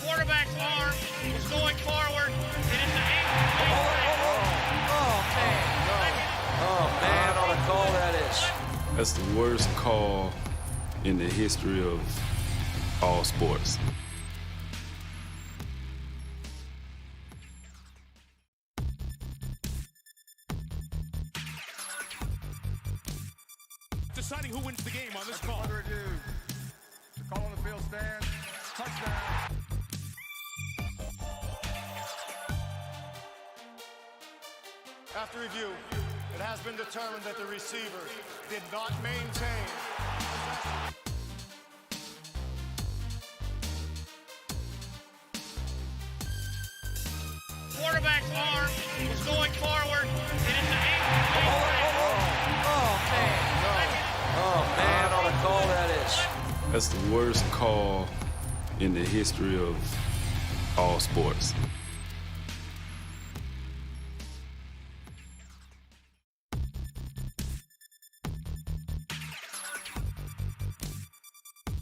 quarterback's arm is going forward. It is the Oh, man, what a call that is. That's the worst call in the history of all sports. Deciding who wins the game on this call. Under review. The call on the field stands. Touchdown. After review, it has been determined that the receiver did not maintain. quarterback's arm is going forward. It is the Oh, man, what a call that is. That's the worst call in the history of all sports.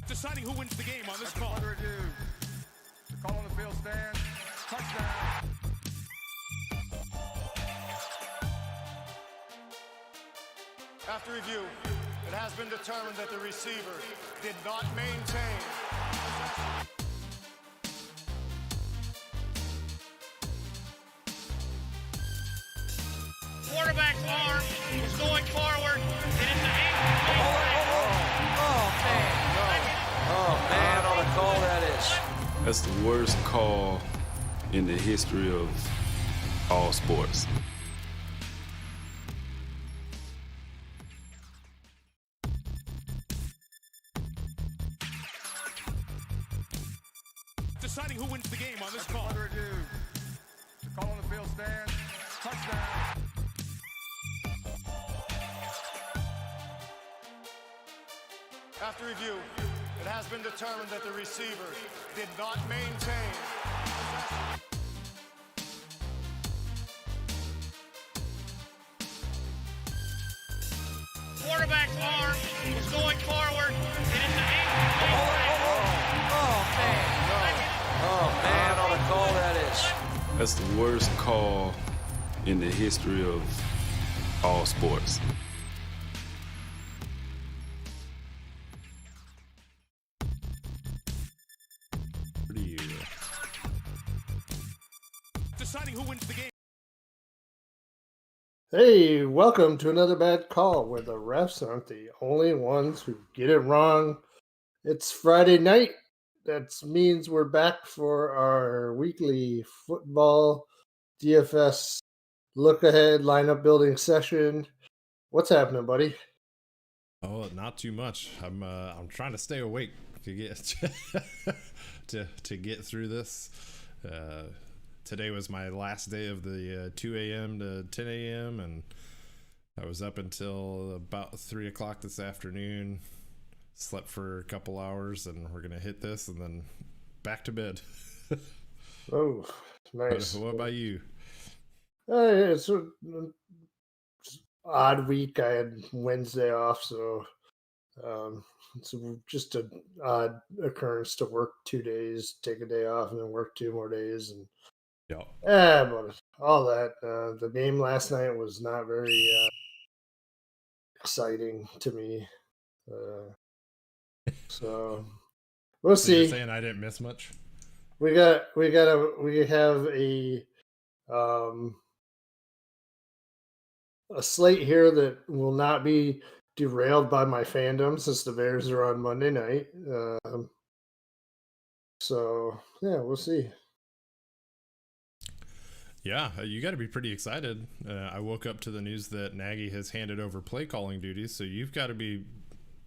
Deciding who wins the game on this call. Under review. The call on the field stands. Touchdown. After review, it has been determined that the receiver did not maintain. quarterback's arm is going forward. It is the Oh, man, what a call that is. That's the worst call in the history of all sports. Deciding who wins the game on this call. Under review. The call on the field stands. Touchdown. After review, it has been determined that the receiver did not maintain. quarterback's arm is going forward. It is the Oh, man, what a call that is. That's the worst call in the history of all sports. Deciding who wins the game. Hey, welcome to another bad call where the refs aren't the only ones who get it wrong. It's Friday night. That means we're back for our weekly football DFS look ahead lineup building session. What's happening, buddy? Oh, not too much. I'm trying to stay awake to get to get through this. Today was my last day of the 2 a.m. to 10 a.m. and I was up until about 3 o'clock this afternoon. Slept for a couple hours, and we're gonna hit this, and then back to bed. Oh, nice. What about you? It's an odd week. I had Wednesday off, so it's just an odd occurrence to work 2 days, take a day off, and then work 2 more days, and but all that. The game last night was not very exciting to me. So we'll see. You're saying I didn't miss much? We have a slate here that will not be derailed by my fandom since the Bears are on Monday night. So yeah, we'll see. Yeah, you got to be pretty excited. I woke up to the news that Nagy has handed over play calling duties, so you've got to be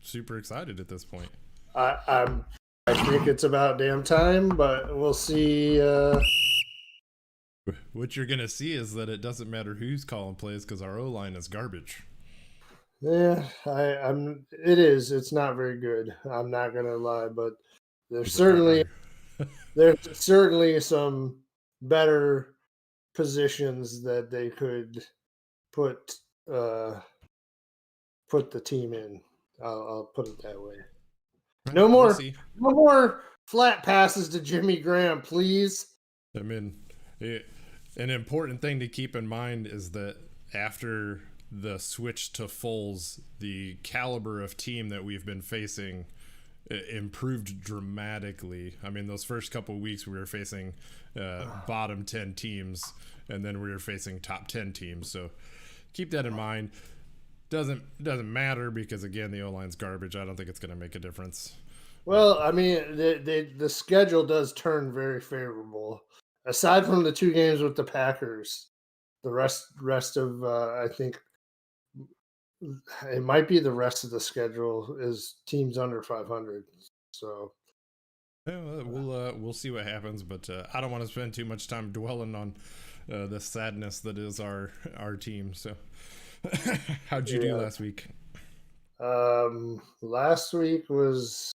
super excited at this point. I think it's about damn time, but we'll see. What you're gonna see is that it doesn't matter who's calling plays because our O-line is garbage. Yeah, it is. It's not very good. I'm not gonna lie, but there's certainly some better positions that they could put the team in. I'll put it that way. No more flat passes to Jimmy Graham, please. I mean, an important thing to keep in mind is that after the switch to Foles, the caliber of team that we've been facing improved dramatically. I mean, those first couple of weeks we were facing bottom 10 teams, and then we were facing top 10 teams. So keep that in mind. Doesn't matter because, again, the O-line's garbage. I don't think it's going to make a difference. Well, I mean, the schedule does turn very favorable. Aside from the 2 games with the Packers, the rest of I think it might be the rest of the schedule is teams under 500. So yeah, we'll see what happens, but I don't want to spend too much time dwelling on the sadness that is our team. So how'd you do last week? Last week was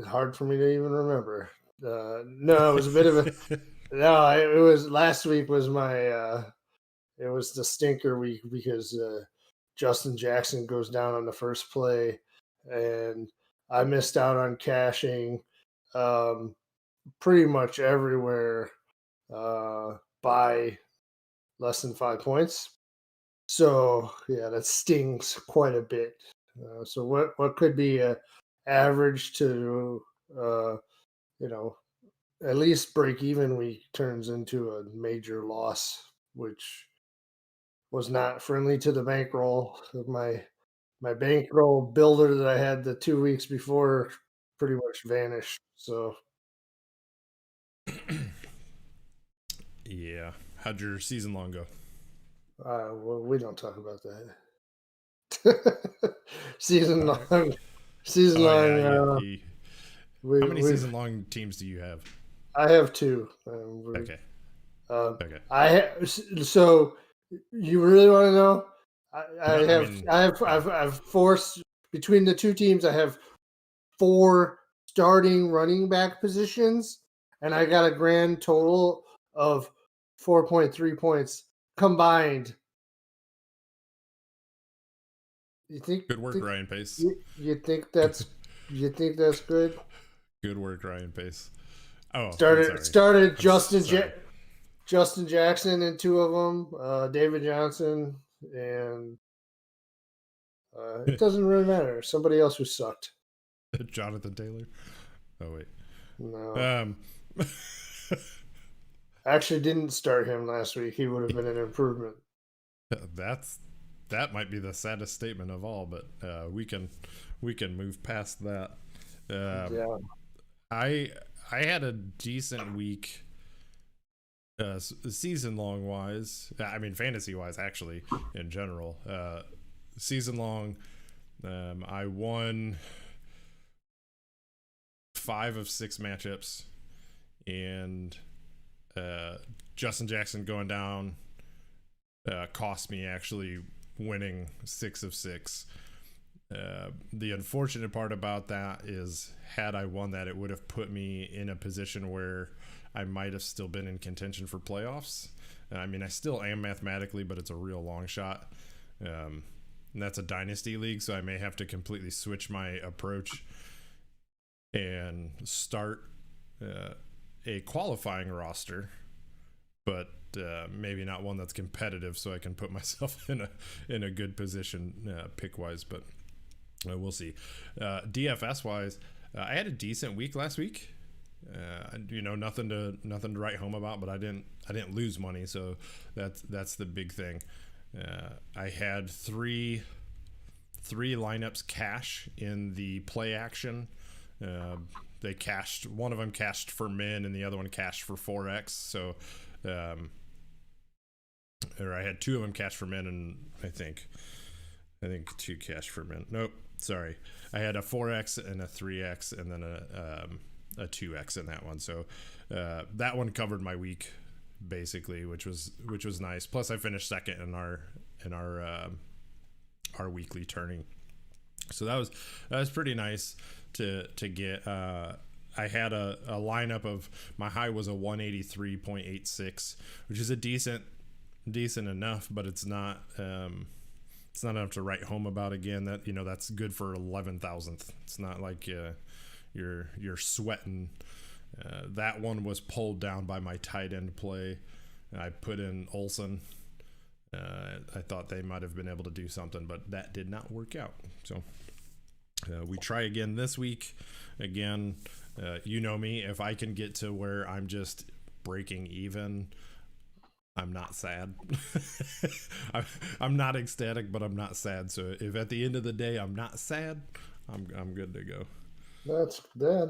hard for me to even remember. No, it was a bit of a no. It was last week was my it was the stinker week because Justin Jackson goes down on the first play, and I missed out on cashing pretty much everywhere by less than 5 points. So yeah, that stings quite a bit. So what could be a average to at least break even week turns into a major loss, which was not friendly to the bankroll. My bankroll builder that I had the 2 weeks before pretty much vanished. So yeah, how'd your season long go? well, we don't talk about that. Season long. How many season long teams do you have? I have 2. Okay. Okay. So you really want to know? I've forced between the 2 teams. I have 4 starting running back positions, and I got a grand total of 4.3 points combined. You think good work, Ryan Pace? You think that's good? Good work, Ryan Pace. Oh, started Justin Jackson in 2 of them, David Johnson, and it doesn't really matter. Somebody else who sucked. Jonathan Taylor. Oh wait, no. I actually didn't start him last week. He would have been an improvement. That might be the saddest statement of all, but we can move past that. Yeah. I had a decent week, season long wise. I mean, fantasy wise, actually, in general. Season long, I won 5 of 6 matchups, and Justin Jackson going down cost me actually winning 6 of 6. The unfortunate part about that is, had I won that, it would have put me in a position where I might have still been in contention for playoffs. I mean, I still am mathematically, but it's a real long shot. And that's a dynasty league, so I may have to completely switch my approach and start a qualifying roster, but maybe not one that's competitive, so I can put myself in a good position pick wise. But we'll see. DFS wise, I had a decent week last week. Nothing to write home about, but I didn't lose money, so that's the big thing. I had three lineups cash in the play action. They cashed. One of them cashed for min, and the other one cashed for 4x. So, or I had 2 of them cash for min, and I think 2 cash for min. Nope, sorry. I had a 4x and a 3x, and then a 2x in that one. So that one covered my week basically, which was nice. Plus, I finished second in our weekly turning. So that was pretty nice to get. I had a lineup of, my high was a 183.86, which is a decent enough, but it's not it's not enough to write home about. Again, that that's good for 11,000th. It's not like you're sweating. That one was pulled down by my tight end play. I put in Olsen. I thought they might have been able to do something, but that did not work out. So we try again this week. Again, you know me. If I can get to where I'm just breaking even, I'm not sad. I'm not ecstatic, but I'm not sad. So if at the end of the day I'm not sad, I'm good to go. That's good.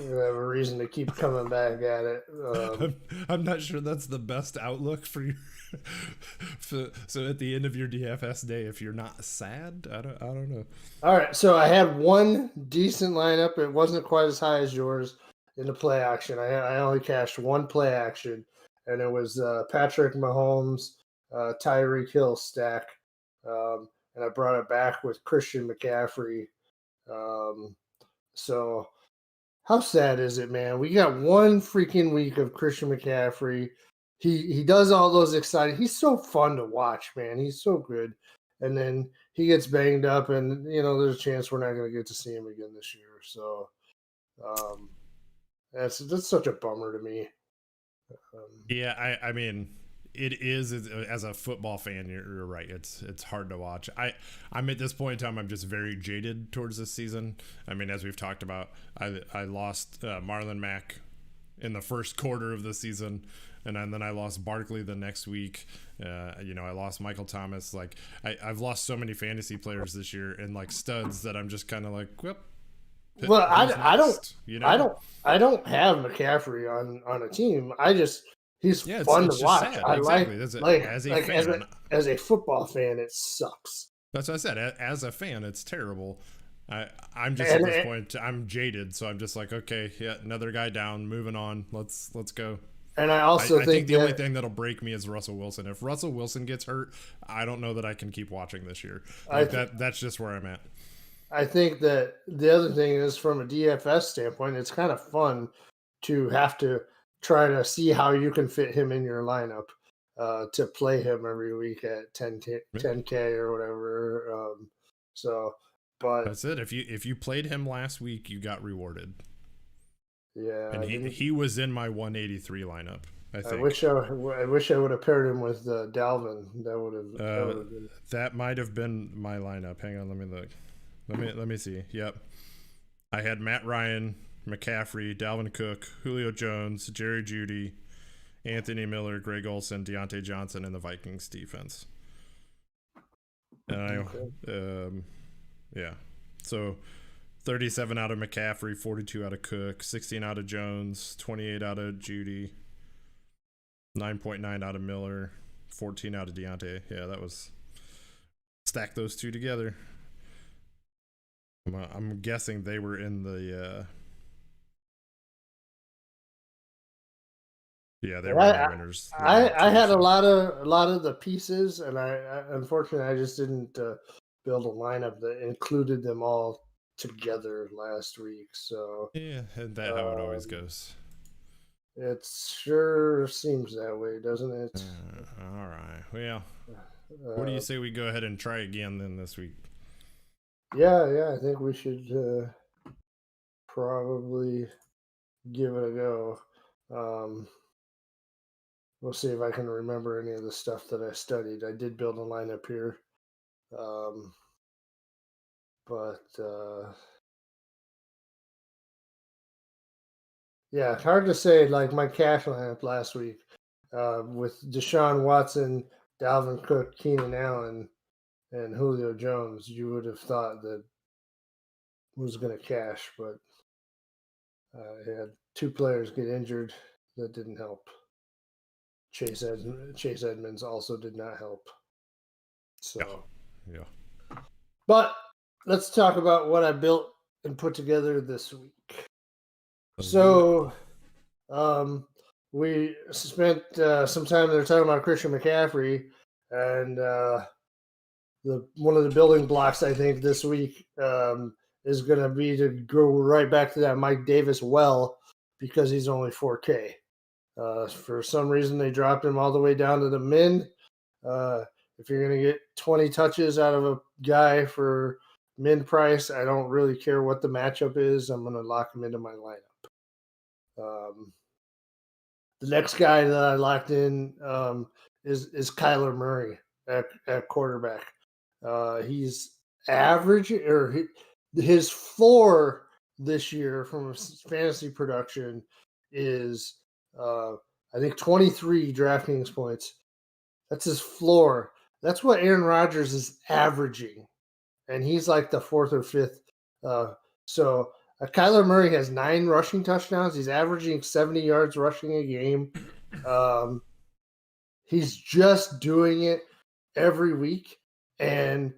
You have a reason to keep coming back at it. I'm not sure that's the best outlook for you. So at the end of your DFS day, if you're not sad, I don't know. All right, so I had one decent lineup. It wasn't quite as high as yours in the play action. I only cashed one play action, and it was Patrick Mahomes, Tyreek Hill stack, and I brought it back with Christian McCaffrey. So how sad is it, man? We got one freaking week of Christian McCaffrey. He does all those exciting. He's so fun to watch, man. He's so good. And then he gets banged up, and there's a chance we're not going to get to see him again this year. So that's such a bummer to me. Yeah, I mean, it is, as a football fan, you're right. It's hard to watch. I'm at this point in time, I'm just very jaded towards this season. I mean, as we've talked about, I lost Marlon Mack in the first quarter of the season, and then I lost Barkley the next week. I lost Michael Thomas. Like I've lost so many fantasy players this year, and like studs, that I'm just kind of like, whoop. Well, I don't have McCaffrey on a team. He's fun to watch. Sad. I Exactly. as a football fan, it sucks. That's what I said. As a fan, it's terrible. I'm just at this point, I'm jaded, so I'm just like, okay, yeah, another guy down, moving on. Let's go. And I also think the only thing that'll break me is Russell Wilson. If Russell Wilson gets hurt, I don't know that I can keep watching this year. That's just where I'm at. I think that the other thing is, from a DFS standpoint, it's kind of fun to have to try to see how you can fit him in your lineup, to play him every week at 10K or whatever. But that's it. If you played him last week, you got rewarded. Yeah, and he was in my 183 lineup. I think. I wish I would have paired him with Dalvin. That would have been. That might have been my lineup. Hang on, let me look. Let me see. Yep, I had Matt Ryan, McCaffrey, Dalvin Cook, Julio Jones, Jerry Jeudy, Anthony Miller, Greg Olsen, Deontay Johnson in the Vikings defense. And yeah. So 37 out of McCaffrey, 42 out of Cook, 16 out of Jones, 28 out of Jeudy, 9.9 out of Miller, 14 out of Deontay. Yeah, that was, stack those two together. I'm guessing they were in the yeah, they were the winners. I had a lot of the pieces, and I unfortunately I just didn't build a lineup that included them all together last week. So yeah, and that's how it always goes. It sure seems that way, doesn't it? All right. Well, what do you say we go ahead and try again then this week? Yeah, I think we should probably give it a go. We'll see if I can remember any of the stuff that I studied. I did build a lineup here. Yeah, it's hard to say. Like my cash lineup last week with Deshaun Watson, Dalvin Cook, Keenan Allen, and Julio Jones, you would have thought that was going to cash, but I had two players get injured. That didn't help. Chase Edmonds also did not help. So, yeah. But let's talk about what I built and put together this week. So, we spent some time there talking about Christian McCaffrey, and one of the building blocks I think this week is going to be to go right back to that Mike Davis well, because he's only 4K. For some reason, they dropped him all the way down to the min. If you're going to get 20 touches out of a guy for min price, I don't really care what the matchup is. I'm going to lock him into my lineup. The next guy that I locked in is Kyler Murray at quarterback. He's average, or his floor this year from fantasy production is I think 23 DraftKings points. That's his floor. That's what Aaron Rodgers is averaging, and he's like the fourth or fifth. So Kyler Murray has 9 rushing touchdowns. He's averaging 70 yards rushing a game. He's just doing it every week, and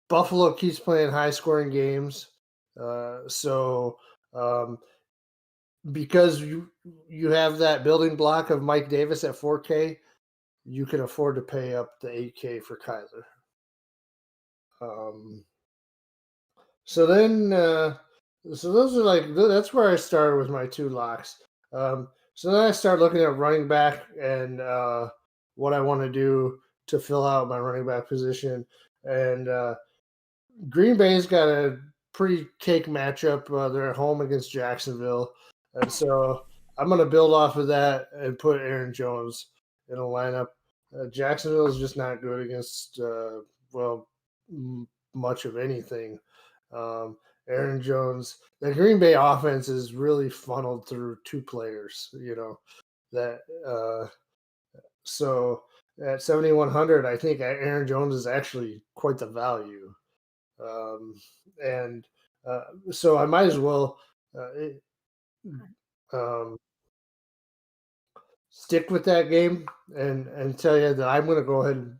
Buffalo keeps playing high-scoring games. Because you have that building block of Mike Davis at 4K, you can afford to pay up the 8K for Kyler. So those are that's where I started with my 2 locks. So then I start looking at running back and what I want to do to fill out my running back position. And Green Bay's got a pretty cake matchup. They're at home against Jacksonville. And so I'm going to build off of that and put Aaron Jones in a lineup. Jacksonville is just not good against, much of anything. Aaron Jones, the Green Bay offense is really funneled through 2 players, so at 7,100, I think Aaron Jones is actually quite the value. So I might as well stick with that game and tell you that I'm going to go ahead and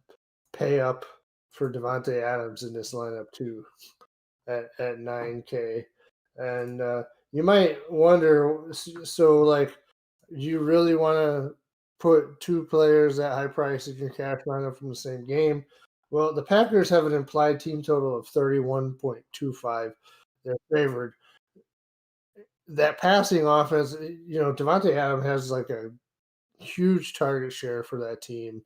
pay up for Devontae Adams in this lineup too at 9K. And you might wonder, so you really want to put 2 players at high price in your cash lineup from the same game? Well, the Packers have an implied team total of 31.25. They're favored. That passing offense, Devontae Adams has like a huge target share for that team.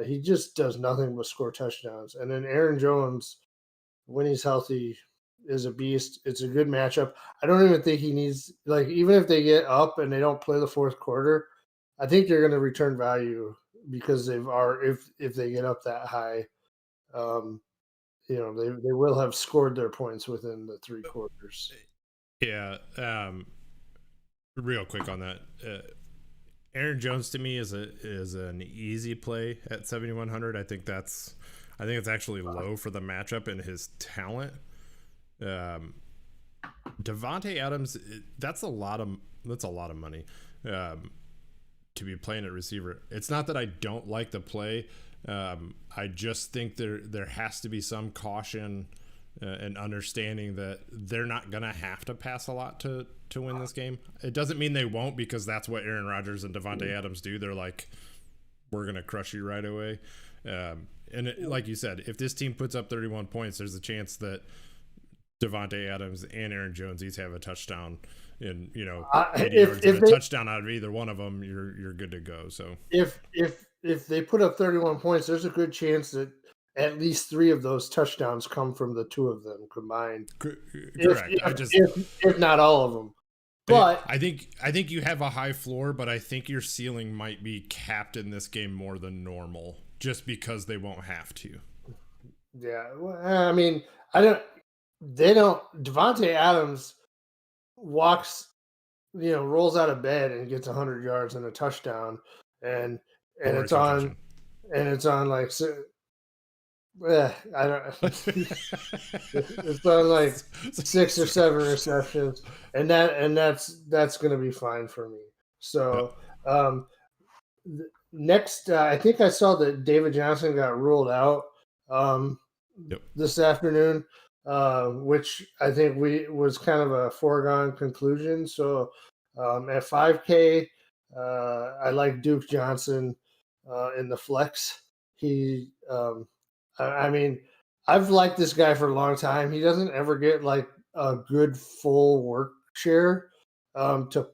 He just does nothing but score touchdowns. And then Aaron Jones, when he's healthy, is a beast. It's a good matchup. I don't even think he needs, even if they get up and they don't play the fourth quarter, I think they're going to return value because if they get up that high, they will have scored their points within the 3 quarters. Yeah. Real quick on that. Aaron Jones to me is an easy play at 7,100. I think it's actually low for the matchup and his talent. Devontae Adams, that's a lot of money to be playing at receiver. It's not that I don't like the play. I just think there has to be some caution and understanding that they're not gonna have to pass a lot to win this game. It doesn't mean they won't, because that's what Aaron Rodgers and Devontae Adams do. They're like, we're gonna crush you right away. Like you said, if this team puts up 31 points, there's a chance that Devontae Adams and Aaron Jones each have a touchdown, and 80 yards and a touchdown out of either one of them, you're good to go. So if they put up 31 points, there's a good chance that at least 3 of those touchdowns come from the 2 of them combined. Correct. If not all of them. But I think you have a high floor, but I think your ceiling might be capped in this game more than normal, just because they won't have to. Yeah, well, I mean, Devontae Adams walks, rolls out of bed and gets 100 yards and a touchdown, and it's on like, I don't. It's on like 6 or 7 receptions, and that's going to be fine for me. So next, I think I saw that David Johnson got ruled out this afternoon, which I think was kind of a foregone conclusion. So at 5K, I like Duke Johnson in the flex. I mean, I've liked this guy for a long time. He doesn't ever get like a good full work share to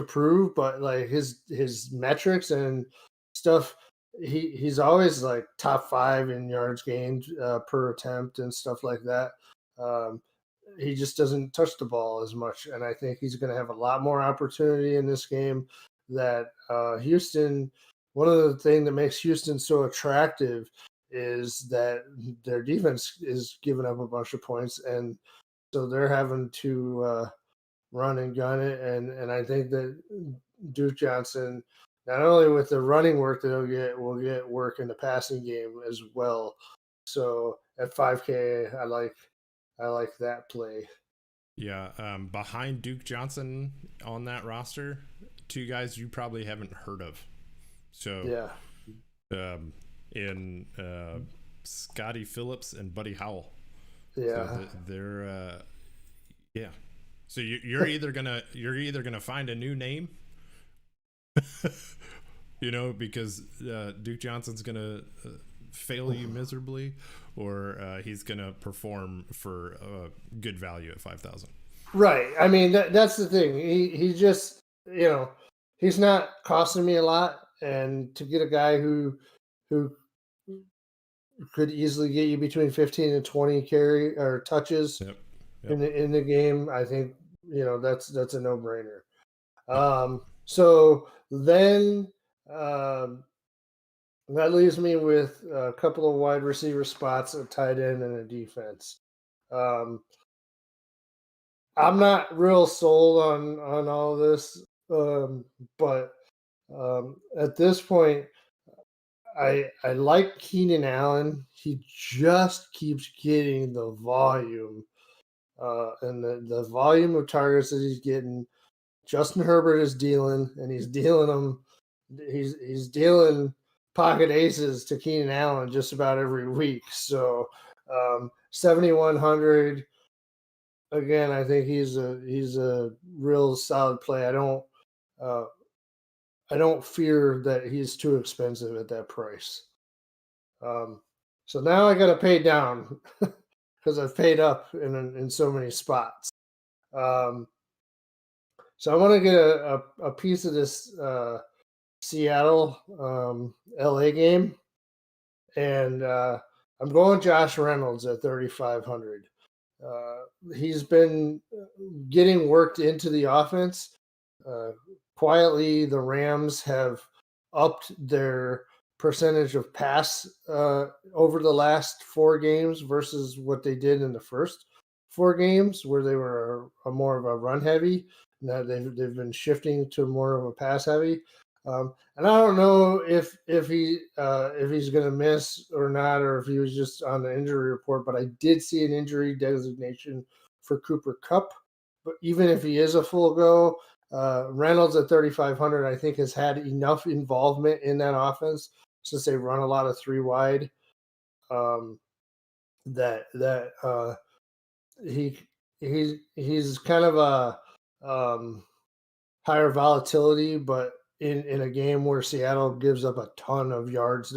prove, but like his metrics and stuff he's always like top 5 in yards gained per attempt and stuff like that. Um, he just doesn't touch the ball as much, and I think he's going to have a lot more opportunity in this game. That Houston, one of the things that makes Houston so attractive is that their defense is giving up a bunch of points, and so they're having to run and gun it. And I think that Duke Johnson, not only with the running work that will get work in the passing game as well. So at 5K, I like that play. Yeah, behind Duke Johnson on that roster, 2 guys you probably haven't heard of. So yeah, in Scotty Phillips and Buddy Howell. Yeah, so they're yeah. So you're either gonna find a new name, because Duke Johnson's gonna fail you miserably, or he's gonna perform for good value at 5,000. right. I mean, that's the thing. He just, he's not costing me a lot, and to get a guy who could easily get you between 15 and 20 carry or touches Yep. in the game, I think that's a no brainer. So then that leaves me with a couple of wide receiver spots, a tight end, and a defense. I'm not real sold on all this, but at this point, I like Keenan Allen. He just keeps getting the volume, and the volume of targets that he's getting. Justin Herbert is dealing, and he's dealing them. He's dealing pocket aces to Keenan Allen just about every week. So 7,100. Again, I think he's a real solid play. I don't fear that he's too expensive at that price. So now I got to pay down because I've paid up in so many spots. So I want to get a piece of this Seattle LA game, and I'm going Josh Reynolds at 3,500. He's been getting worked into the offense. Quietly, the Rams have upped their percentage of pass over the last 4 games versus what they did in the first 4 games, where they were a more of a run heavy. Now they've been shifting to more of a pass heavy. And I don't know if he's going to miss or not, or if he was just on the injury report. But I did see an injury designation for Cooper Kupp. But even if he is a full go, Reynolds at 3,500, I think, has had enough involvement in that offense since they run a lot of 3 wide. That he's kind of a higher volatility, but in a game where Seattle gives up a ton of yards.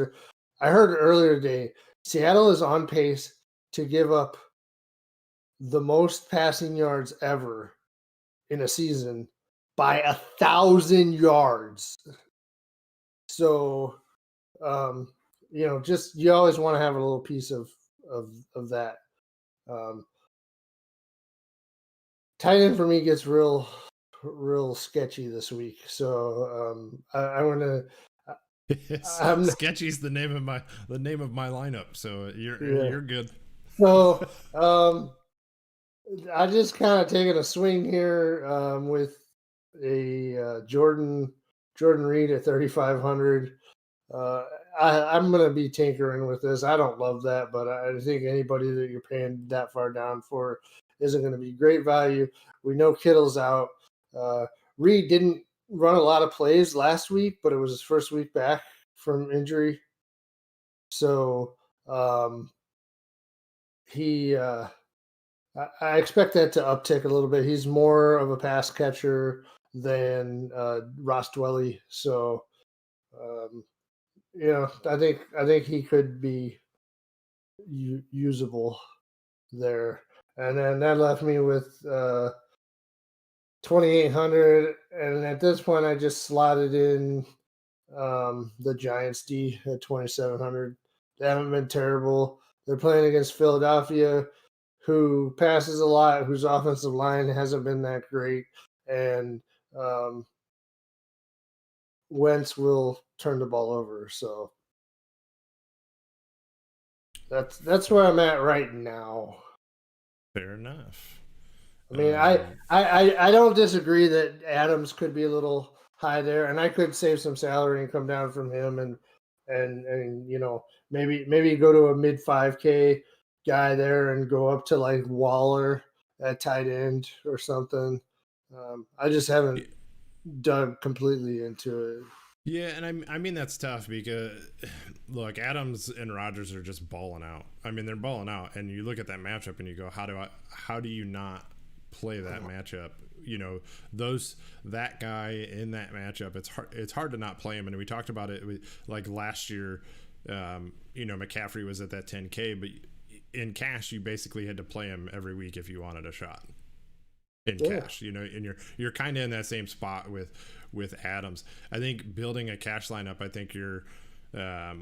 I heard earlier today, Seattle is on pace to give up the most passing yards ever in a season by 1,000 yards. So, just you always want to have a little piece of that. Tight end for me gets real sketchy this week. So I'm gonna. Sketchy's the name of my lineup. So you're good. So I just kind of taking a swing here with a Jordan Reed at 3,500. I'm going to be tinkering with this. I don't love that, but I think anybody that you're paying that far down for isn't going to be great value. We know Kittle's out. Reed didn't run a lot of plays last week, but it was his first week back from injury. So I expect that to uptick a little bit. He's more of a pass catcher than Ross Dwelly. So, I think he could be usable there. And then that left me with 2,800. And at this point, I just slotted in the Giants D at 2,700. They haven't been terrible. They're playing against Philadelphia, who passes a lot, whose offensive line hasn't been that great, and Wentz will turn the ball over. So that's where I'm at right now. Fair enough. I mean, I don't disagree that Adams could be a little high there, and I could save some salary and come down from him, and you know, maybe go to a mid 5K guy there and go up to like Waller at tight end or something. I just haven't dug completely into it. Yeah, and I mean that's tough because look, Adams and Rodgers are just balling out. I mean, they're balling out, and you look at that matchup and you go, how do you not play that matchup? You know, that guy in that matchup, it's hard to not play him. And we talked about it like last year. You know, McCaffrey was at that 10K, but in cash you basically had to play him every week if you wanted a shot in cash. You know, and you're kind of in that same spot with Adams. I think building a cash lineup, I think you're the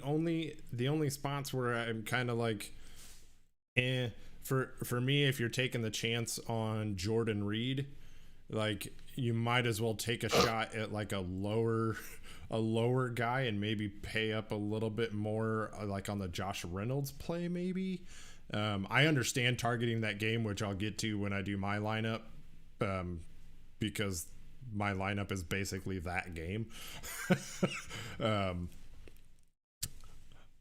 only spots where I'm kind of like for me, if you're taking the chance on Jordan Reed, like you might as well take a shot at like a lower guy and maybe pay up a little bit more, like on the Josh Reynolds play maybe. I understand targeting that game, which I'll get to when I do my lineup, because my lineup is basically that game.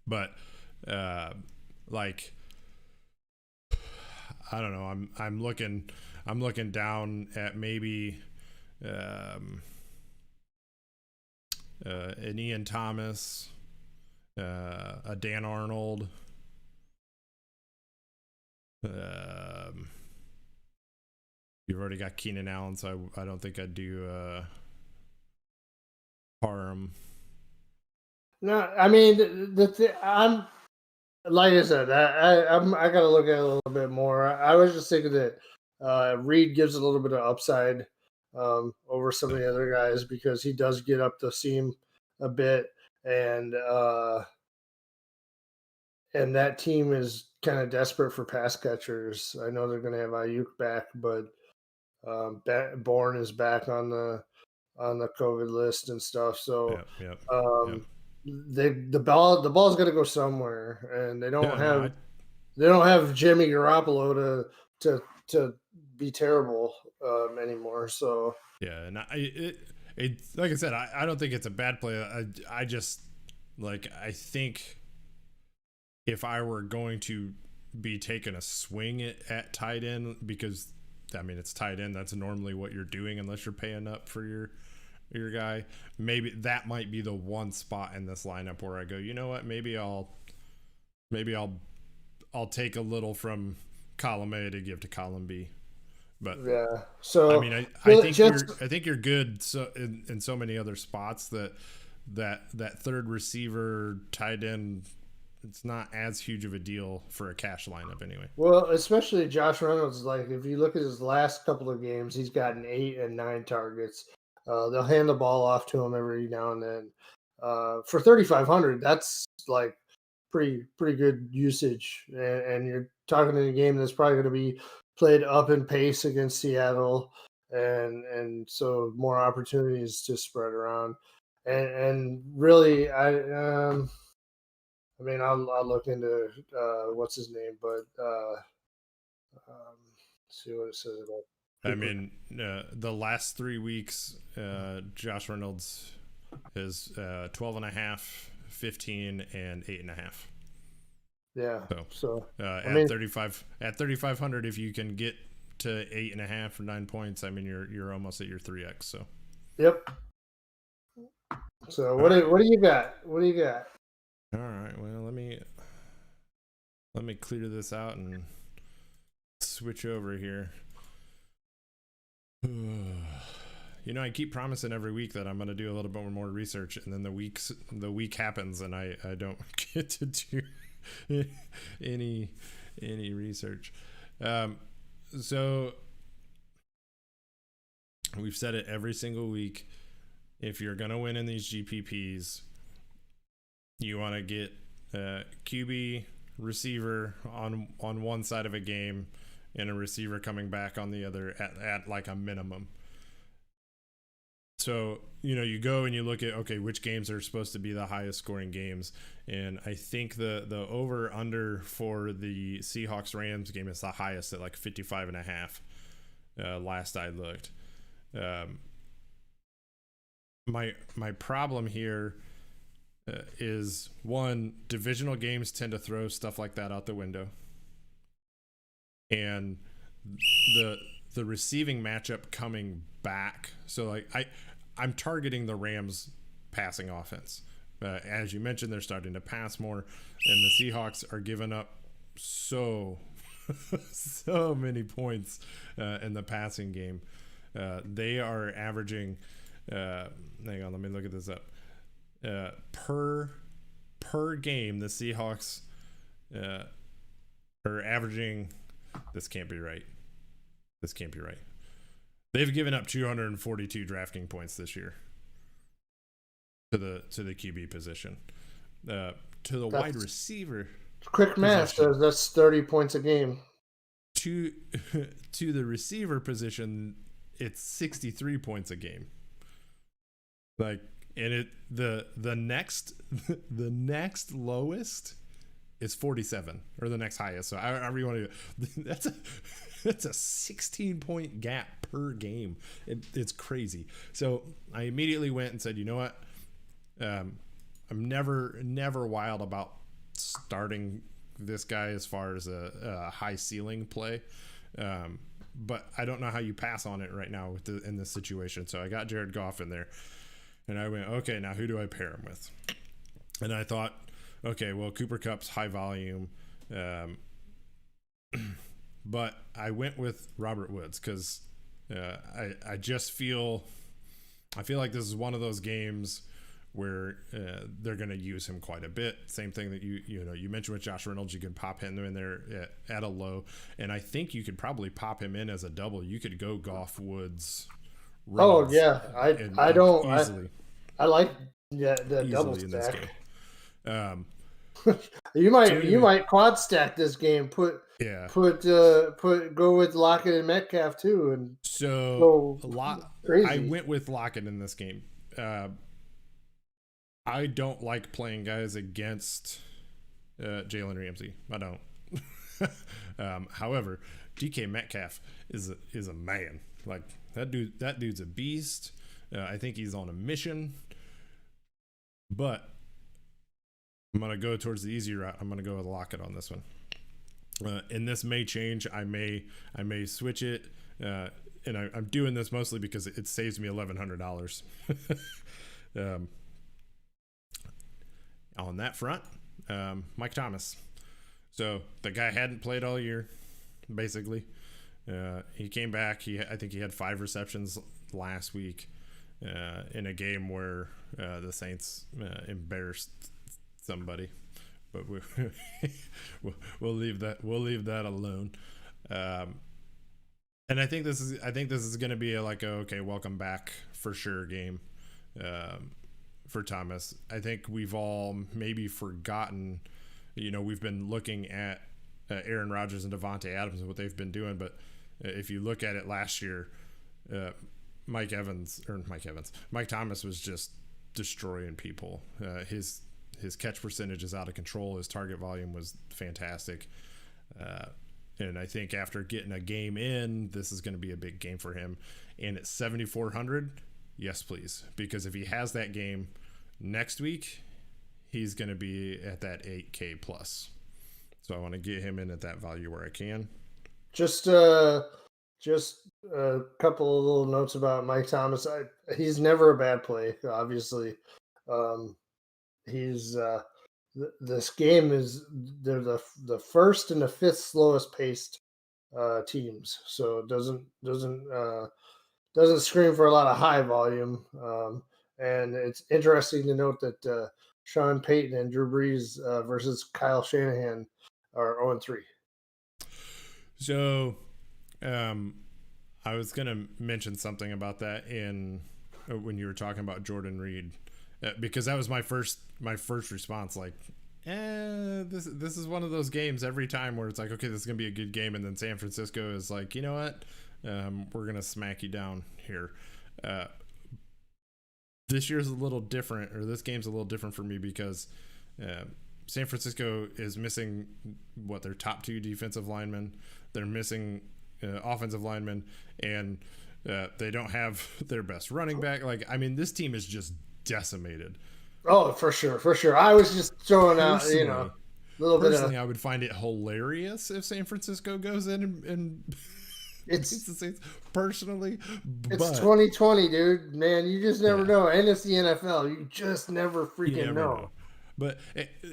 But like, I don't know. I'm looking down at maybe an Ian Thomas, a Dan Arnold. You've already got Keenan Allen, so I don't think I'd do Parham. No, I mean I'm like I said, I got to look at it a little bit more. I was just thinking that Reed gives a little bit of upside over some of the other guys because he does get up the seam a bit, and that team is kind of desperate for pass catchers. I know they're going to have Ayuk back, but Bourne is back on the COVID list and stuff. So the ball's got to go somewhere, and they don't have Jimmy Garoppolo to be terrible anymore. So yeah, and it like I said, I don't think it's a bad play. I just like, I think if I were going to be taking a swing at tight end, because I mean it's tight end, that's normally what you're doing unless you're paying up for your guy. Maybe that might be the one spot in this lineup where I go, you know what, maybe I'll take a little from column A to give to column B. But yeah, so I mean, I think you're good. So in so many other spots that third receiver, tight end, it's not as huge of a deal for a cash lineup anyway. Well, especially Josh Reynolds. Like if you look at his last couple of games, he's gotten 8 and 9 targets. They'll hand the ball off to him every now and then. For 3,500, that's like pretty good usage. And you're talking in a game that's probably going to be played up in pace against Seattle, and so more opportunities to spread around. And really, I mean, I'll look into what's his name, but see what it says about. I mean, the last 3 weeks, Josh Reynolds is 12.5, 15, and 8.5. Yeah. So at 3,500, if you can get to 8.5 or 9 points, I mean, you're almost at your 3x. So. Yep. So what do you got? What do you got? All right. Well, let me clear this out and switch over here. You know, I keep promising every week that I'm going to do a little bit more research, and then the week happens, and I don't get to do any research. So we've said it every single week. if you're going to win in these GPPs, you want to get QB, receiver on one side of a game, and a receiver coming back on the other at like a minimum. So, you go and you look at, okay, which games are supposed to be the highest scoring games. And I think the over under for the Seahawks Rams game is the highest at like 55.5. Last I looked. My problem here is, one, divisional games tend to throw stuff like that out the window. And the receiving matchup coming back. So like I'm targeting the Rams passing offense. As you mentioned, they're starting to pass more, and the Seahawks are giving up so many points in the passing game. They are averaging hang on, let me look at this up. Per game, the Seahawks are averaging, this can't be right. They've given up 242 drafting points this year to the QB position. To the wide receiver, quick math says that's 30 points a game. To the receiver position, it's 63 points a game. Like, and the next lowest is 47, or the next highest. So however you want to do, that's a 16-point gap per game. It's crazy. So I immediately went and said, you know what? I'm never wild about starting this guy as far as a high ceiling play. But I don't know how you pass on it right now in this situation. So I got Jared Goff in there, and I went, okay, now who do I pair him with? And I thought, okay, well, Cooper Kupp's high volume. But I went with Robert Woods because I just feel like this is one of those games where they're going to use him quite a bit. Same thing that you mentioned with Josh Reynolds. You could pop him in there at a low, and I think you could probably pop him in as a double. You could go Goff, Woods, Reynolds. Oh yeah, I don't easily. I like the double stack. You might quad stack this game. Go with Lockett and Metcalf too, and so I went with Lockett in this game. I don't like playing guys against Jalen Ramsey. I don't. However, DK Metcalf is a man. Like that dude's a beast. I think he's on a mission. But I'm gonna go towards the easy route. I'm gonna go with Lockett on this one. And this may change. I may switch it. And I'm doing this mostly because it saves me $1,100. On that front, Mike Thomas. So the guy hadn't played all year, basically. He came back. I think he had 5 receptions last week in a game where the Saints embarrassed somebody. But we'll leave that alone. And I think this is going to be okay, welcome back for sure game for Thomas. I think we've all maybe forgotten, we've been looking at Aaron Rodgers and Devontae Adams and what they've been doing, but if you look at it last year, Mike Thomas was just destroying people. His catch percentage is out of control. His target volume was fantastic. And I think after getting a game in, this is going to be a big game for him. And at 7,400, yes, please. Because if he has that game next week, he's going to be at that 8K plus. So I want to get him in at that value where I can. Just a couple of little notes about Mike Thomas. He's never a bad play, obviously. This game they're the first and the 5th slowest paced teams, so it doesn't scream for a lot of high volume. And it's interesting to note that Sean Payton and Drew Brees versus Kyle Shanahan are 0-3. So, I was gonna mention something about that in when you were talking about Jordan Reed, because that was my first response. Like, this is one of those games every time where it's like, okay, this is gonna be a good game, and then San Francisco is like, you know what, we're gonna smack you down here. This year's a little different, or this game's a little different for me because San Francisco is missing their top 2 defensive linemen. They're missing offensive linemen, and they don't have their best running back. Like, I mean, this team is just decimated. Oh, for sure. I was just throwing out, a little bit of. Personally, I would find it hilarious if San Francisco goes in and it's the Saints. Personally, it's 2020, dude. Man, you just never know. And it's the NFL. You just never freaking know. But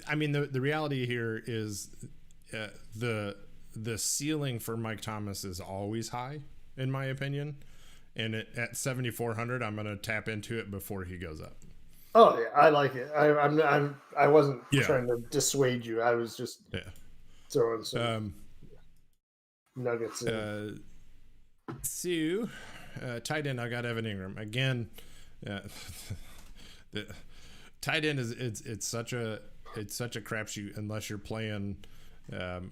I mean, the reality here is the ceiling for Mike Thomas is always high, in my opinion. And at 7,400, I'm gonna tap into it before he goes up. Oh yeah, I like it. I wasn't trying to dissuade you. I was just throwing some nuggets in. Sue, tight end. I got Evan Ingram again. The tight end it's such a crapshoot unless you're playing, the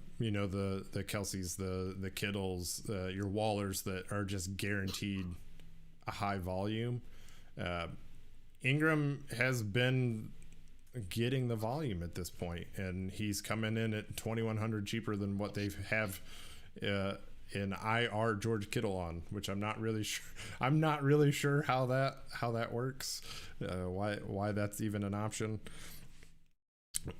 Kelseys, the Kittles, your Wallers that are just guaranteed a high volume. Ingram has been getting the volume at this point, and he's coming in at 2,100 cheaper than what they have in IR George Kittle on, which I'm not really sure. I'm not really sure how that works, why that's even an option.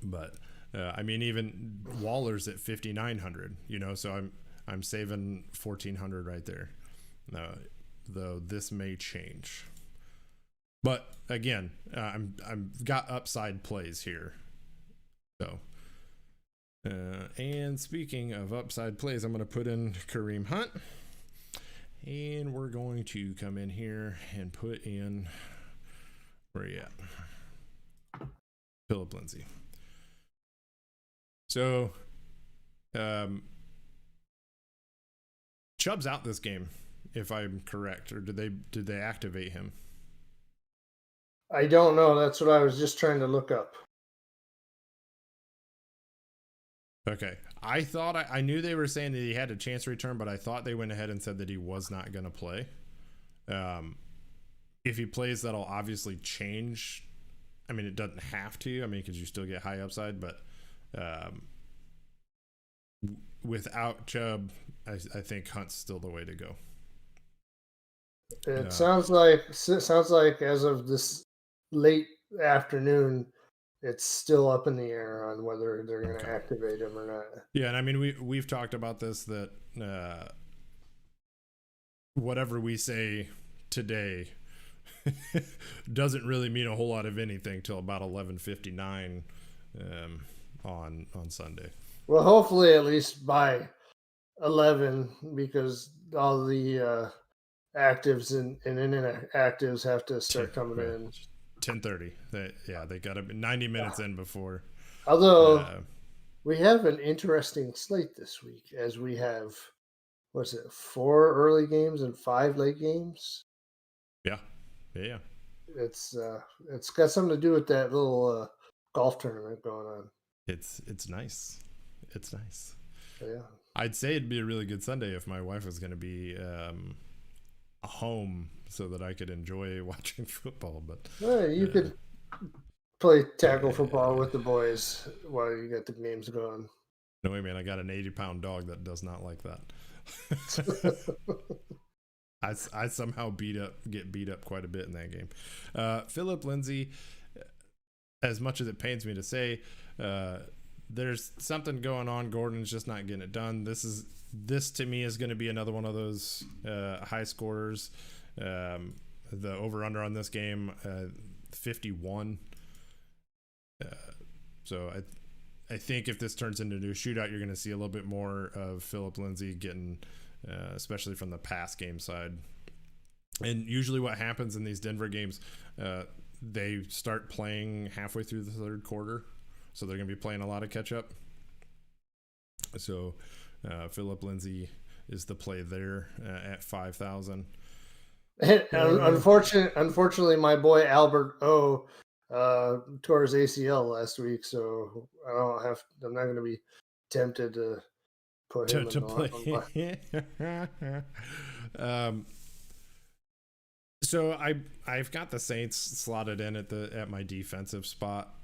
But I mean, even Waller's at 5,900. So I'm saving 1,400 right there. Though this may change. But again, I'm got upside plays here. So, and speaking of upside plays, I'm going to put in Kareem Hunt, and we're going to come in here and put in, where are you at? Phillip Lindsay. So, Chubb's out this game, if I'm correct, or did they activate him? I don't know. That's what I was just trying to look up. Okay. I thought I knew they were saying that he had a chance to return, but I thought they went ahead and said that he was not going to play. If he plays, that'll obviously change. I mean, it doesn't have to. I mean, because you still get high upside, but without Chubb, I think Hunt's still the way to go. It sounds like as of this late afternoon, it's still up in the air on whether they're going to activate him or not. Yeah, and I mean we've talked about this, that whatever we say today doesn't really mean a whole lot of anything till about 11:59 on Sunday. Well, hopefully at least by 11, because all the actives and inactives have to start coming in. 10:30. They got to be 90 minutes in before. Although we have an interesting slate this week, as we have, 4 early games and 5 late games. Yeah. It's got something to do with that little golf tournament going on. It's nice. It's nice. Yeah. I'd say it'd be a really good Sunday if my wife was going to be home so that I could enjoy watching football. But you could play tackle football with the boys while you get the games going. No way, man. I got an 80-pound dog that does not like that. I somehow get beat up quite a bit in that game. Phillip Lindsay, as much as it pains me to say, there's something going on. Gordon's just not getting it done. This to me is going to be another one of those high scorers. The over-under on this game, 51. So I think if this turns into a shootout, you're going to see a little bit more of Phillip Lindsay getting, especially from the pass game side. And usually what happens in these Denver games, they start playing halfway through the third quarter. So they're going to be playing a lot of catch-up. So Phillip Lindsay is the play there at 5,000. Unfortunately, my boy Albert O tore his ACL last week, so I'm not going to be tempted to put him to play. So I've got the Saints slotted in at my defensive spot.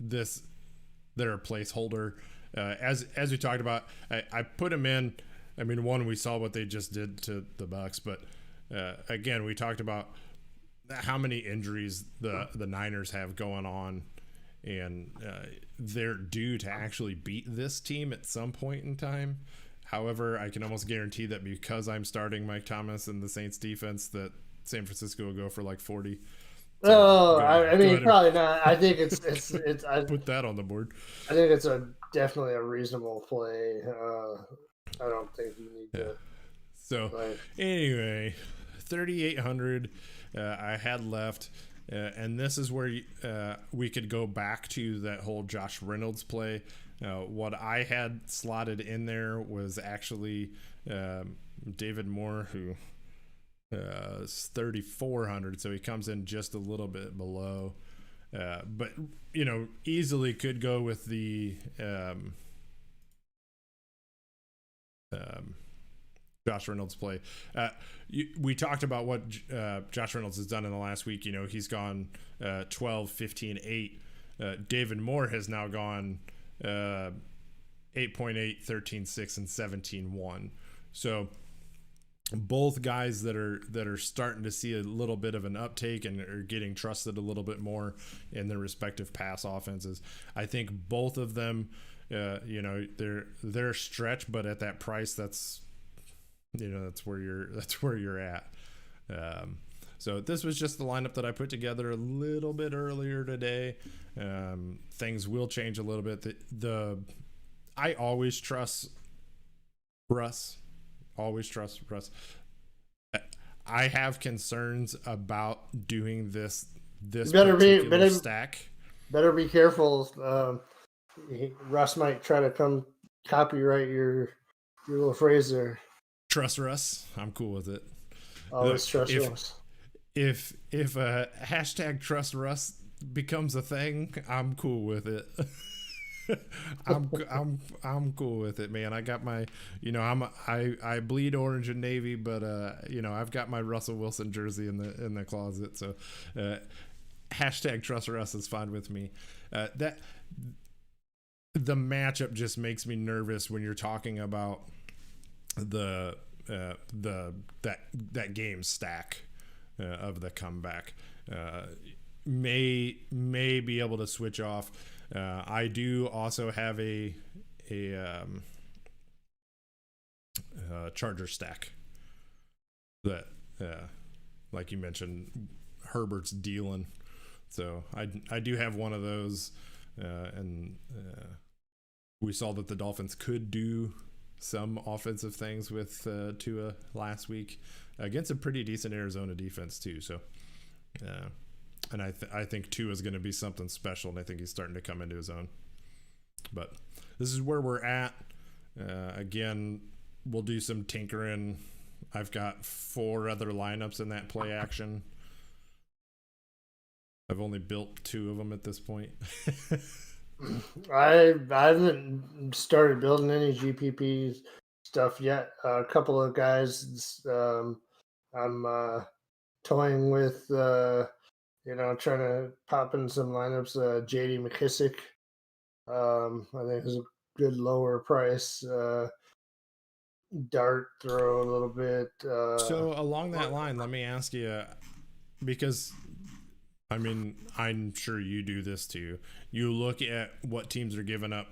They're a placeholder. As we talked about, I put them in. I mean, one, we saw what they just did to the Bucks, but again, we talked about how many injuries the Niners have going on, and they're due to actually beat this team at some point in time. However, I can almost guarantee that because I'm starting Mike Thomas and the Saints defense, that San Francisco will go for like 40. So I mean, probably not. I think it's I put that on the board. I think it's definitely a reasonable play. I don't think you need to. So anyway, 3,800 I had left, and this is where we could go back to that whole Josh Reynolds play. What I had slotted in there was actually David Moore, who is 3,400, so he comes in just a little bit below. But easily could go with the Josh Reynolds play. We talked about what Josh Reynolds has done in the last week. He's gone 12, 15, 8. David Moore has now gone 8.8, 13, 6, and 17, 1. So both guys that are starting to see a little bit of an uptake and are getting trusted a little bit more in their respective pass offenses. I think both of them, they're stretched, but at that price, that's where you're at. So this was just the lineup that I put together a little bit earlier today. Things will change a little bit. I always trust Russ. Always trust Russ. I have concerns about doing this particular stack. Better be careful. Russ might try to come copyright your little phrase there. Trust Russ. I'm cool with it. Always trust Russ. If a hashtag trust Russ becomes a thing, I'm cool with it. I'm cool with it, man. I got my, I bleed orange and navy, but I've got my Russell Wilson jersey in the closet. So, hashtag trust Russ is fine with me. That the matchup just makes me nervous when you're talking about that game stack of the comeback. May be able to switch off. I do also have a Charger stack that, like you mentioned, Herbert's dealing. So I do have one of those, and we saw that the Dolphins could do some offensive things with Tua last week against a pretty decent Arizona defense too. So, and I think Tua is going to be something special, and I think he's starting to come into his own. But this is where we're at. Again, we'll do some tinkering. I've got 4 other lineups in that play action. I've only built 2 of them at this point. I haven't started building any GPP stuff yet. A couple of guys I'm toying with, trying to pop in some lineups. JD McKissick, I think is a good lower price. Dart throw a little bit. So along that line, let me ask you, because I mean, I'm sure you do this too. You look at what teams are giving up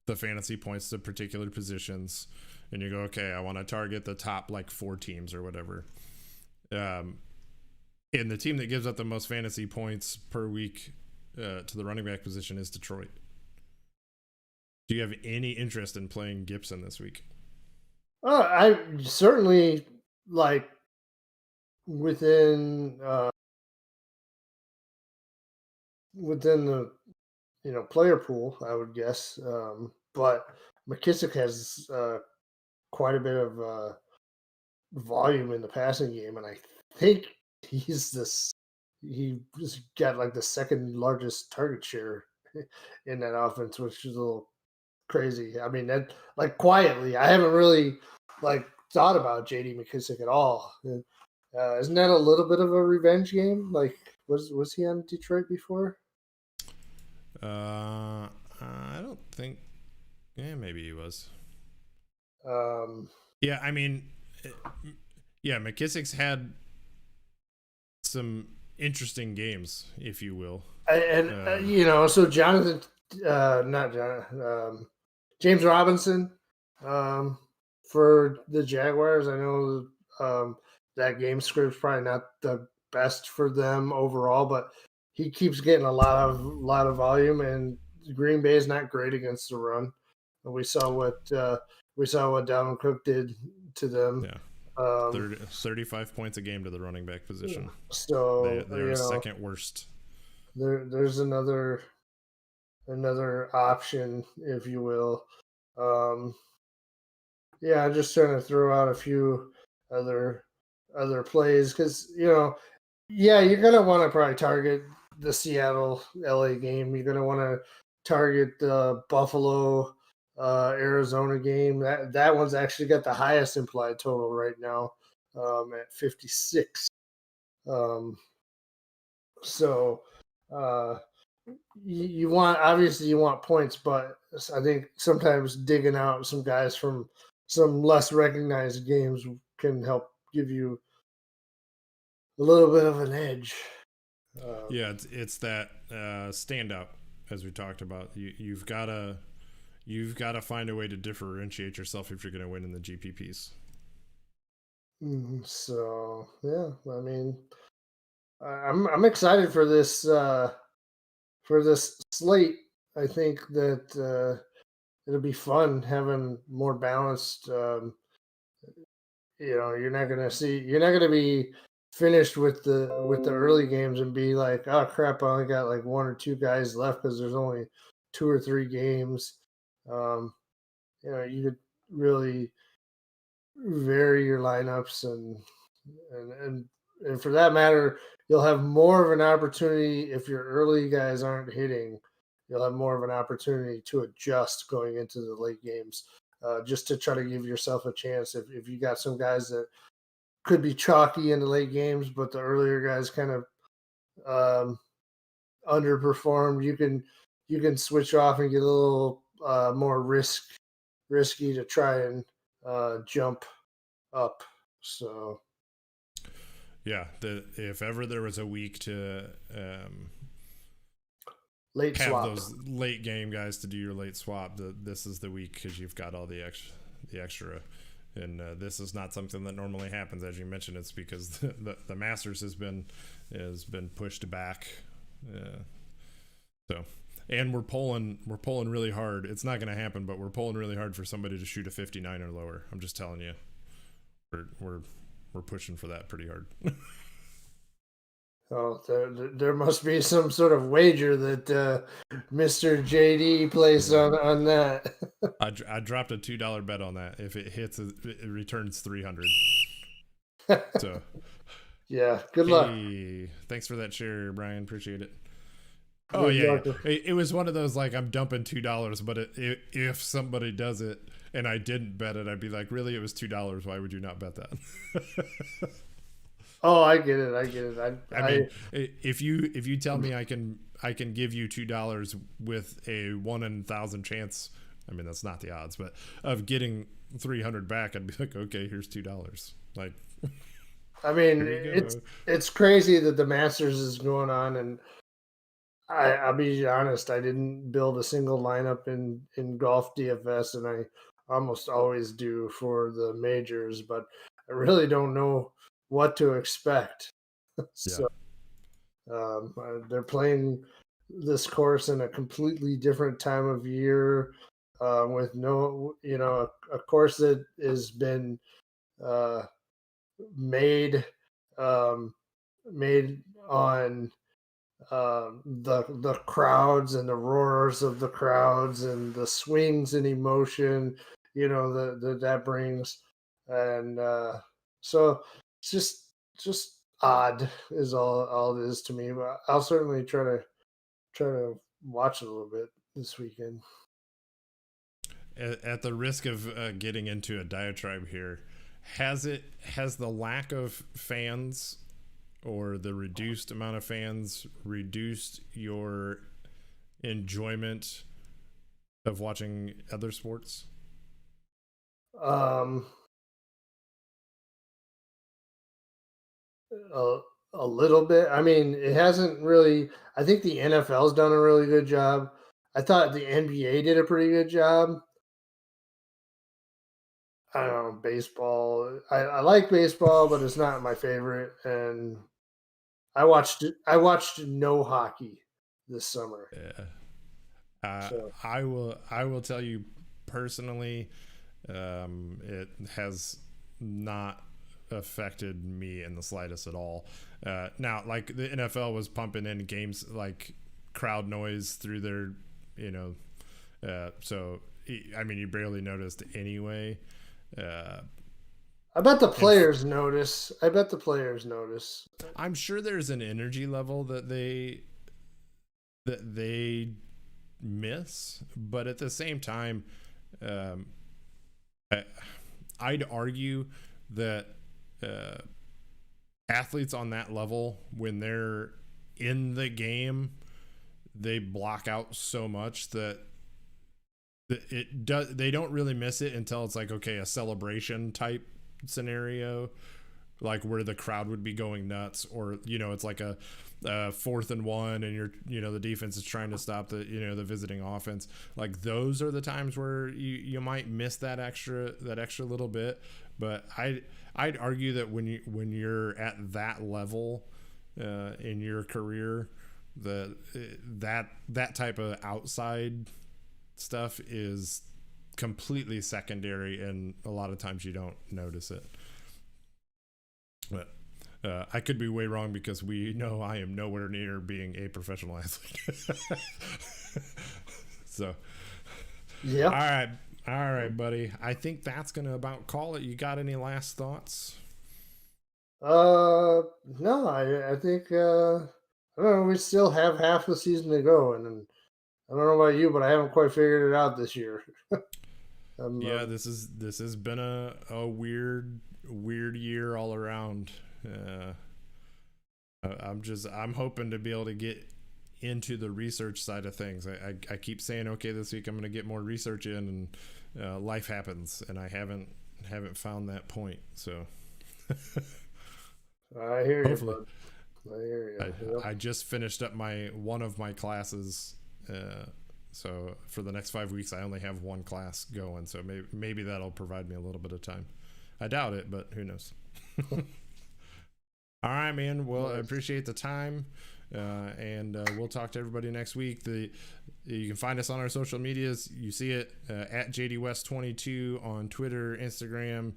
the fantasy points to particular positions, and you go, okay, I want to target the top 4 teams or whatever. And the team that gives up the most fantasy points per week to the running back position is Detroit. Do you have any interest in playing Gibson this week? I certainly within the player pool, I would guess. But McKissick has quite a bit of volume in the passing game, and I think he just got like the second largest target share in that offense, which is a little crazy. I mean, that like quietly, I haven't really like thought about JD McKissick at all. Isn't that a little bit of a revenge game? Like, was he on Detroit before? I don't think. Yeah, maybe he was. Yeah, I mean, yeah, McKissick's had some interesting games, if you will. So Jonathan, not Jonathan, James Robinson, for the Jaguars. I know that game script's probably not the best for them overall, but he keeps getting a lot of volume, and Green Bay is not great against the run. We saw what Dalvin Cook did to them. Yeah. 35 points a game to the running back position. So they're second worst. There's another option, if you will. I'm just trying to throw out a few other plays because you're gonna want to probably target the Seattle LA game. You're gonna want to target the Buffalo Arizona game. That one's actually got the highest implied total right now at 56. You want points, but I think sometimes digging out some guys from some less recognized games can help give you a little bit of an edge. It's that standout, as we talked about. You've got to find a way to differentiate yourself if you're going to win in the GPPs. So yeah, I mean, I'm excited for this slate. I think that it'll be fun having more balanced. You're not gonna be finished with the early games and be like, oh crap, I only got like one or two guys left because there's only 2 or 3 games. You could really vary your lineups and for that matter, you'll have more of an opportunity if your early guys aren't hitting. You'll have more of an opportunity to adjust going into the late games, just to try to give yourself a chance. If you got some guys that could be chalky in the late games, but the earlier guys kind of underperformed, you can switch off and get a little more risky to try and jump up. So yeah, if ever there was a week to late have swap. Those late game guys to do your late swap, this is the week because you've got all the extra. And this is not something that normally happens, as you mentioned. It's because the Masters has been pushed back. And we're pulling really hard. It's not going to happen, but we're pulling really hard for somebody to shoot a 59 or lower. I'm just telling you, we're pushing for that pretty hard. Oh, there must be some sort of wager that Mr. JD placed on that. I dropped a $2 bet on that. If it hits, it returns 300. So, yeah, good luck. Thanks for that share, Brian. Appreciate it. Oh yeah, it was one of those like I'm dumping $2, but if somebody does it and I didn't bet it, I'd be like, really, it was $2. Why would you not bet that? Oh, I get it. I mean, if you tell me I can give you $2 with a 1 in 1,000 chance, I mean that's not the odds, but of getting 300 back, I'd be like, okay, here's $2. Like, I mean, it's crazy that the Masters is going on, and I'll be honest, I didn't build a single lineup in golf DFS, and I almost always do for the majors, but I really don't know what to expect. So they're playing this course in a completely different time of year, with no, a course that has been made on the crowds and the roars of the crowds and the swings and emotion, that brings, and So it's just odd is all it is to me. But I'll certainly try to watch it a little bit this weekend. At the risk of getting into a diatribe here, has the lack of fans or the reduced amount of fans reduced your enjoyment of watching other sports? A little bit. I mean, it hasn't really. I think the NFL's done a really good job. I thought the NBA did a pretty good job. I don't know, baseball. I like baseball, but it's not my favorite. And I watched no hockey this summer. Yeah. So. I will tell you personally, it has not affected me in the slightest at all. Now, like the NFL was pumping in games like crowd noise through their, so I mean, you barely noticed anyway. I bet the players notice. I'm sure there's an energy level that they miss, but at the same time, I'd argue that athletes on that level, when they're in the game, they block out so much that they don't really miss it until it's like, okay, a celebration type scenario, like where the crowd would be going nuts, or it's like a 4th and 1 and the defense is trying to stop the the visiting offense. Like those are the times where you might miss that extra little bit. But I'd argue that when you're at that level in your career, that type of outside stuff is completely secondary, and a lot of times you don't notice it. But I could be way wrong, because we know I am nowhere near being a professional athlete. So yeah. All right, buddy. I think that's gonna about call it. You got any last thoughts? No, I think I don't know. We still have half the season to go, and I don't know about you, but I haven't quite figured it out this year. Yeah, this has been a weird year all around. I'm hoping to be able to get into the research side of things. I keep saying, okay, this week I'm going to get more research in, and life happens, and I haven't found that point. So I hear you, hopefully. bud. I hear you. Yep. I just finished up one of my classes. So for the next 5 weeks, I only have one class going. So maybe that'll provide me a little bit of time. I doubt it, but who knows? All right, man. Well, I appreciate the time. And we'll talk to everybody next week. You can find us on our social medias. You see it at JDWest22 on Twitter, Instagram,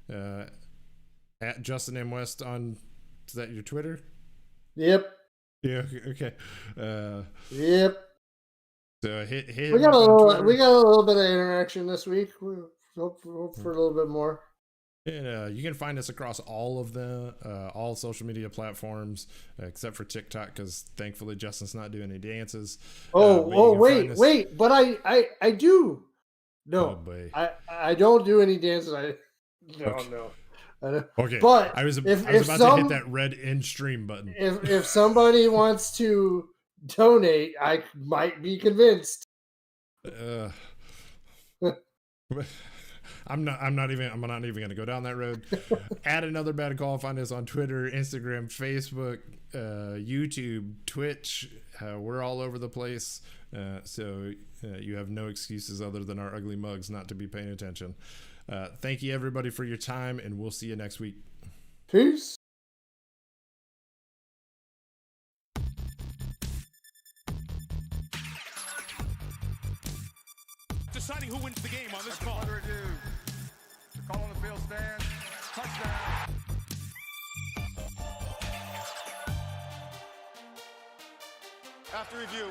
at Justin M. West on, is that your Twitter? Yep. Yeah. Okay. Yep. So hit We got a little bit of interaction this week. We hope for a little bit more. And you can find us across all of all social media platforms except for TikTok, because thankfully Justin's not doing any dances. Wait! But I do. No, oh, boy. I don't do any dances. No. Okay, but I was about to hit that red end stream button. If somebody wants to donate, I might be convinced. I'm not even going to go down that road. Add another bad call. Find us on Twitter, Instagram, Facebook, YouTube, Twitch. We're all over the place. So you have no excuses other than our ugly mugs not to be paying attention. Thank you, everybody, for your time, and we'll see you next week. Peace. Deciding who wins the game on this call. Further ado, the call on the field stands. Touchdown. After review,